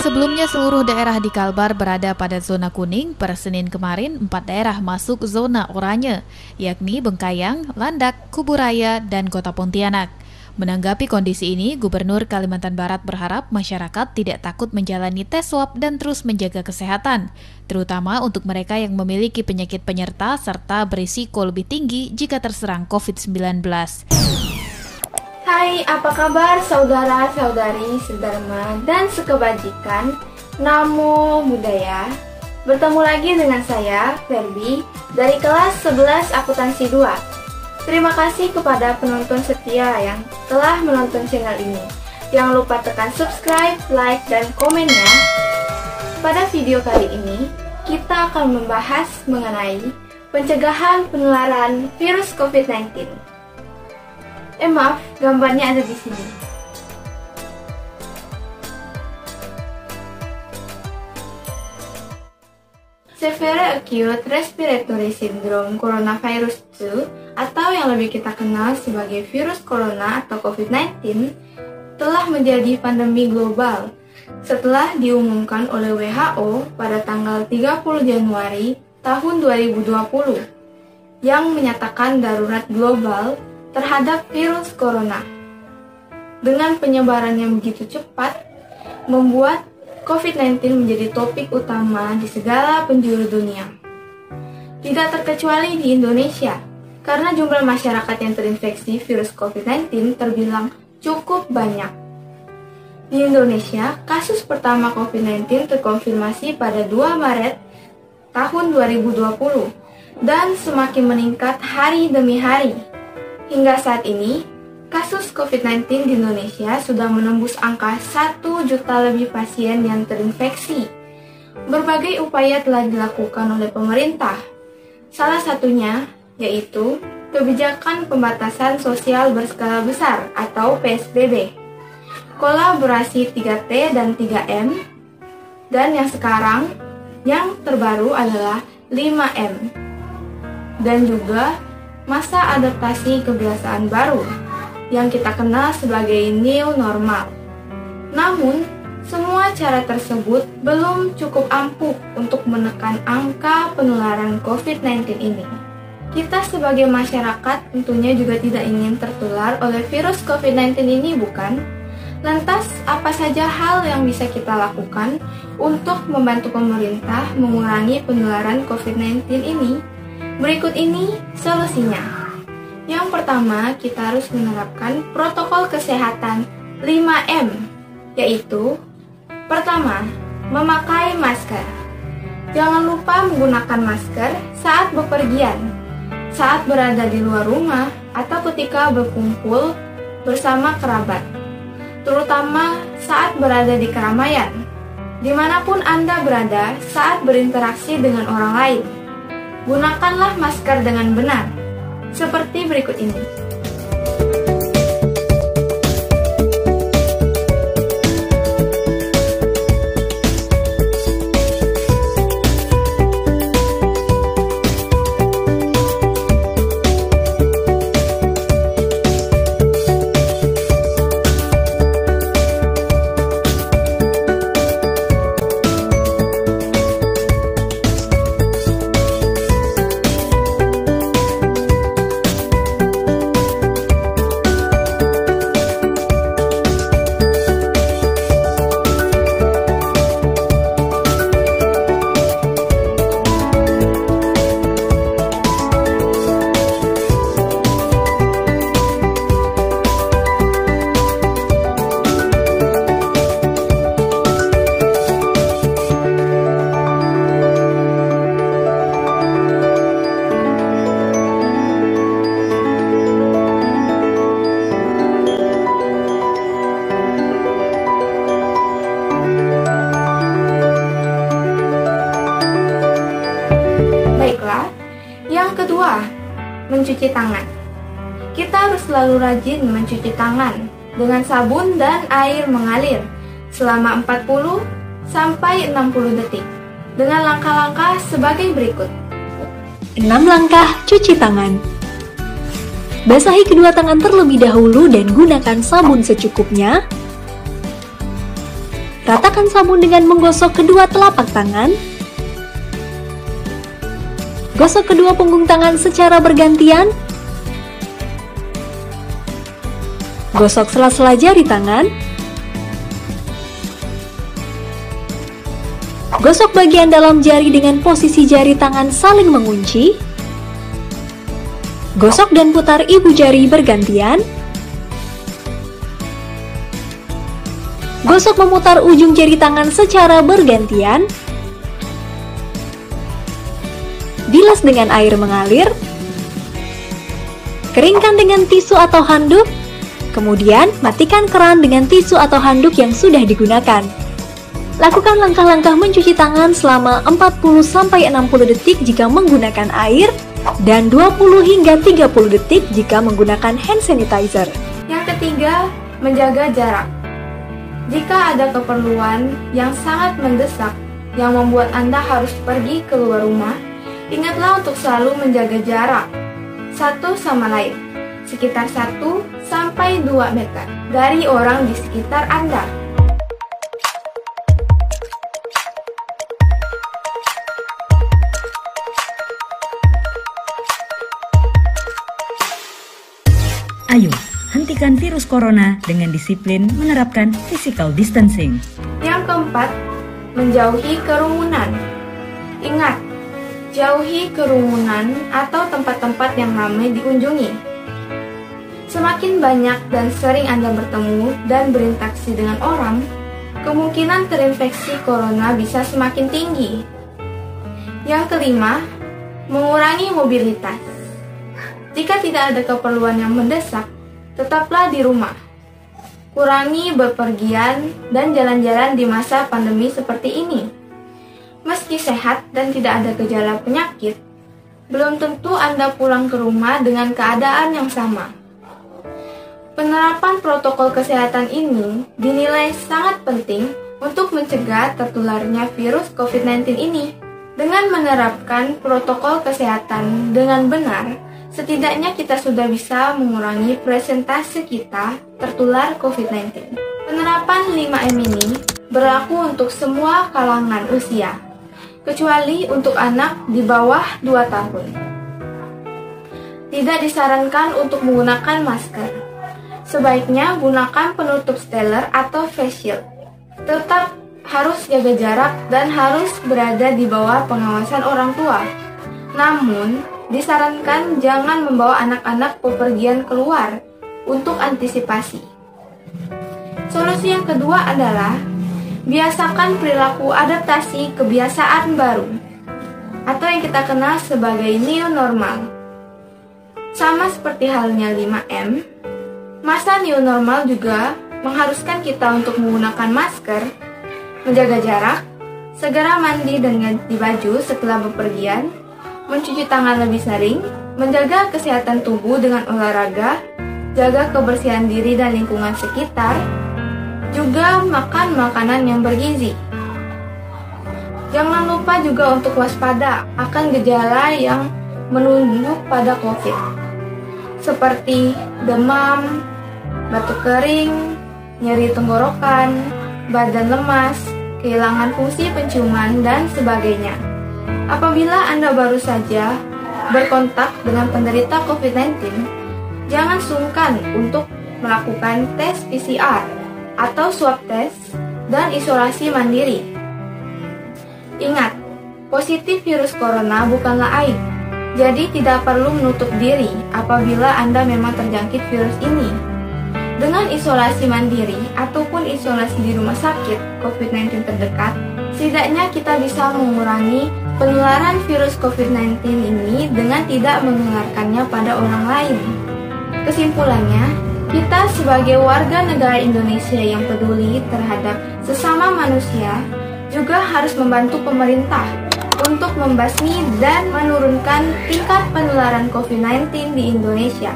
Sebelumnya seluruh daerah di Kalbar berada pada zona kuning. Per Senin kemarin, 4 daerah masuk zona oranye, yakni Bengkayang, Landak, Kuburaya, dan Kota Pontianak. Menanggapi kondisi ini, Gubernur Kalimantan Barat berharap masyarakat tidak takut menjalani tes swab dan terus menjaga kesehatan, terutama untuk mereka yang memiliki penyakit penyerta serta berisiko lebih tinggi jika terserang COVID-19. Hai, apa kabar saudara-saudari, sedharma, dan sekebajikan? Namo Buddhaya. Bertemu lagi dengan saya, Ferbi, dari kelas 11 Akuntansi 2. Terima kasih kepada penonton setia yang telah menonton channel ini. Jangan lupa tekan subscribe, like, dan komennya. Pada video kali ini, kita akan membahas mengenai pencegahan penularan virus COVID-19. Maaf, gambarnya ada di sini. Severe Acute Respiratory Syndrome Coronavirus 2 atau yang lebih kita kenal sebagai virus corona atau COVID-19 telah menjadi pandemi global setelah diumumkan oleh WHO pada tanggal 30 Januari tahun 2020 yang menyatakan darurat global terhadap virus corona. Dengan penyebaran yang begitu cepat, membuat COVID-19 menjadi topik utama di segala penjuru dunia. Tidak terkecuali di Indonesia, karena jumlah masyarakat yang terinfeksi virus COVID-19 terbilang cukup banyak. Di Indonesia, kasus pertama COVID-19 terkonfirmasi pada 2 Maret tahun 2020 dan semakin meningkat hari demi hari. Hingga saat ini, kasus COVID-19 di Indonesia sudah menembus angka 1 juta lebih pasien yang terinfeksi. Berbagai upaya telah dilakukan oleh pemerintah. Salah satunya yaitu kebijakan pembatasan sosial berskala besar atau PSBB, kolaborasi 3T dan 3M, dan yang sekarang yang terbaru adalah 5M, dan juga masa adaptasi kebiasaan baru yang kita kenal sebagai new normal. Namun, semua cara tersebut belum cukup ampuh untuk menekan angka penularan COVID-19 ini. Kita sebagai masyarakat tentunya juga tidak ingin tertular oleh virus COVID-19 ini, bukan? Lantas, apa saja hal yang bisa kita lakukan untuk membantu pemerintah mengurangi penularan COVID-19 ini? Berikut ini solusinya. Yang pertama, kita harus menerapkan protokol kesehatan 5M, yaitu pertama, memakai masker. Jangan lupa menggunakan masker saat bepergian, saat berada di luar rumah, atau ketika berkumpul bersama kerabat, terutama saat berada di keramaian, dimanapun Anda berada saat berinteraksi dengan orang lain. Gunakanlah masker dengan benar, seperti berikut ini. Yang kedua, mencuci tangan. Kita harus selalu rajin mencuci tangan dengan sabun dan air mengalir selama 40 sampai 60 detik dengan langkah-langkah sebagai berikut. 6 langkah cuci tangan. Basahi kedua tangan terlebih dahulu dan gunakan sabun secukupnya. Ratakan sabun dengan menggosok kedua telapak tangan. Gosok kedua punggung tangan secara bergantian. Gosok sela-sela jari tangan. Gosok bagian dalam jari dengan posisi jari tangan saling mengunci. Gosok dan putar ibu jari bergantian. Gosok memutar ujung jari tangan secara bergantian. Bilas dengan air mengalir. Keringkan dengan tisu atau handuk. Kemudian matikan keran dengan tisu atau handuk yang sudah digunakan. Lakukan langkah-langkah mencuci tangan selama 40-60 detik jika menggunakan air dan 20 hingga 30 detik jika menggunakan hand sanitizer. Yang ketiga, menjaga jarak. Jika ada keperluan yang sangat mendesak yang membuat Anda harus pergi keluar rumah, ingatlah untuk selalu menjaga jarak satu sama lain, sekitar 1-2 meter dari orang di sekitar Anda. Ayo, hentikan virus corona dengan disiplin menerapkan physical distancing. Yang keempat, menjauhi kerumunan. Ingat, jauhi kerumunan atau tempat-tempat yang ramai dikunjungi. Semakin banyak dan sering Anda bertemu dan berinteraksi dengan orang, kemungkinan terinfeksi corona bisa semakin tinggi. Yang kelima, mengurangi mobilitas. Jika tidak ada keperluan yang mendesak, tetaplah di rumah. Kurangi bepergian dan jalan-jalan di masa pandemi seperti ini. Meski sehat dan tidak ada gejala penyakit, belum tentu Anda pulang ke rumah dengan keadaan yang sama. Penerapan protokol kesehatan ini dinilai sangat penting untuk mencegah tertularnya virus COVID-19 ini. Dengan menerapkan protokol kesehatan dengan benar, setidaknya kita sudah bisa mengurangi persentase kita tertular COVID-19. Penerapan 5M ini berlaku untuk semua kalangan usia, kecuali untuk anak di bawah 2 tahun. Tidak disarankan untuk menggunakan masker. Sebaiknya gunakan penutup stellar atau face shield. Tetap harus jaga jarak dan harus berada di bawah pengawasan orang tua. Namun, disarankan jangan membawa anak-anak bepergian keluar untuk antisipasi. Solusi yang kedua adalah biasakan perilaku adaptasi kebiasaan baru atau yang kita kenal sebagai new normal. Sama seperti halnya 5M, masa new normal juga mengharuskan kita untuk menggunakan masker, menjaga jarak, segera mandi dan ganti baju setelah bepergian, mencuci tangan lebih sering, menjaga kesehatan tubuh dengan olahraga, jaga kebersihan diri dan lingkungan sekitar, juga makan makanan yang bergizi. Jangan lupa juga untuk waspada akan gejala yang menunjuk pada COVID, seperti demam, batuk kering, nyeri tenggorokan, badan lemas, kehilangan fungsi penciuman, dan sebagainya. Apabila Anda baru saja berkontak dengan penderita COVID-19, jangan sungkan untuk melakukan tes PCR atau swab test dan isolasi mandiri. Ingat, positif virus corona bukanlah aib, jadi tidak perlu menutup diri apabila Anda memang terjangkit virus ini. Dengan isolasi mandiri ataupun isolasi di rumah sakit COVID-19 terdekat, setidaknya kita bisa mengurangi penularan virus COVID-19 ini dengan tidak menularkannya pada orang lain. Kesimpulannya, kita sebagai warga negara Indonesia yang peduli terhadap sesama manusia juga harus membantu pemerintah untuk membasmi dan menurunkan tingkat penularan COVID-19 di Indonesia.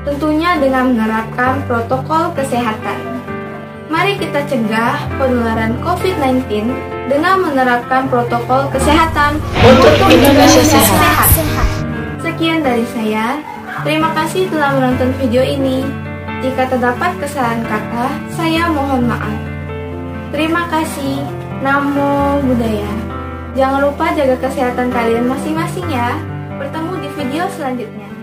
Tentunya dengan menerapkan protokol kesehatan. Mari kita cegah penularan COVID-19 dengan menerapkan protokol kesehatan untuk Indonesia sehat. Sekian dari saya. Terima kasih telah menonton video ini. Jika terdapat kesalahan kata, saya mohon maaf. Terima kasih. Namo Buddhaya. Jangan lupa jaga kesehatan kalian masing-masing ya. Bertemu di video selanjutnya.